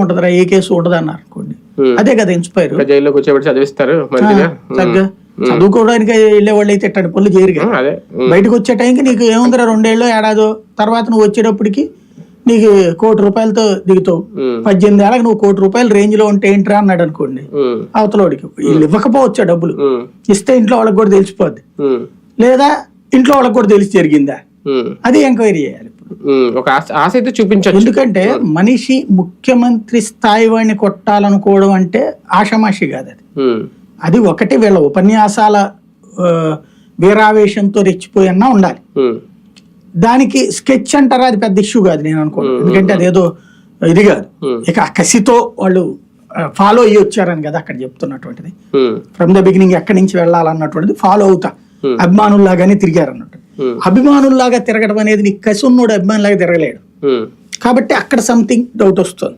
ఉంటదిరా, ఏ కేసు ఉండదు అన్నారు అనుకోండి, అదే కదా ఇన్స్పైర్. జైల్లో కూర్చోబెట్టి చదివిస్తారు తగ్గ చదువుకోవడానికి వెళ్ళే వాళ్ళు అయితే ఇట్టండి పనులు చేయరు కదా. బయటకు వచ్చే టైంకి నీకు ఏముందిరా 2 ఏళ్ళు ఏడాదో తర్వాత నువ్వు వచ్చేటప్పటికి నీకు ₹1,00,00,000 దిగుతావు. 18 ఏళ్ళకి నువ్వు ₹1,00,00,000 రేంజ్ లో ఉంటే ఏంట్రా అన్నాడు అనుకోండి అవతలోడికి. వీళ్ళు ఇవ్వకపోవచ్చు డబ్బులు, ఇస్తే ఇంట్లో వాళ్ళకి కూడా తెలిసిపోద్ది, లేదా ఇంట్లో వాళ్ళకి కూడా తెలిసి జరిగిందా, అది ఎంక్వైరీ చేయాలి. ఒక ఆశ అయితే చూపించచ్చు. ఎందుకంటే మనిషి ముఖ్యమంత్రి స్థాయి వాడిని కొట్టాలనుకోవడం అంటే ఆషామాషి కాదు. అది ఒకటి వీళ్ళ ఉపన్యాసాల వీరావేశంతో రెచ్చిపోయన్నా ఉండాలి. దానికి స్కెచ్ అంటారా, అది పెద్ద ఇష్యూ కాదు నేను అనుకోను. ఎందుకంటే అదేదో ఇది కాదు, ఇక కసితో వాళ్ళు ఫాలో అయ్యి వచ్చారని కదా అక్కడ చెప్తున్నటువంటిది. ఫ్రమ్ ద బిగినింగ్ ఎక్కడి నుంచి వెళ్ళాలన్నటువంటిది ఫాలో అవుతా అభిమానుల్లాగానే తిరిగారు అన్నట్టు. అభిమానుల్లాగా తిరగడం అనేది నీకు కసి ఉన్నోడు అభిమానులాగా తిరగలేడు కాబట్టి అక్కడ సంథింగ్ డౌట్ వస్తుంది.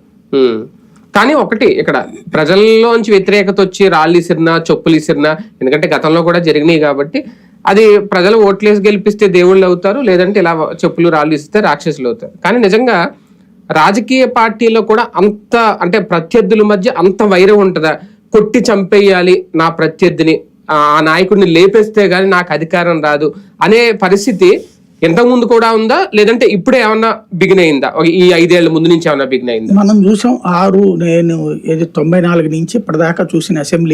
కానీ ఒకటి ఇక్కడ ప్రజల్లోంచి వ్యతిరేకత వచ్చి రాళ్ళు ఇసిరినా చెప్పులు ఇసిరినా, ఎందుకంటే గతంలో కూడా జరిగినాయి కాబట్టి అది ప్రజలు ఓట్లేసి గెలిపిస్తే దేవుళ్ళు అవుతారు, లేదంటే ఇలా చెప్పులు రాళ్ళు ఇస్తే రాక్షసులు అవుతారు. కానీ నిజంగా రాజకీయ పార్టీలో కూడా అంత అంటే ప్రత్యర్థుల మధ్య అంత వైరం ఉంటుందా? కొట్టి చంపేయాలి నా ప్రత్యర్థిని, ఆ నాయకుడిని లేపేస్తే గానీ నాకు అధికారం రాదు అనే పరిస్థితి ఇంతకు ముందు కూడా ఉందా, లేదంటే ఇప్పుడే ఏమన్నా బిగిన్ అయిందా? ఈ 5 ఏళ్ల ముందు నుంచి ఏమన్నా బిగిన్ అయిందా? మనం చూసాం 94 నుంచి ఇప్పటిదాకా చూసిన అసెంబ్లీ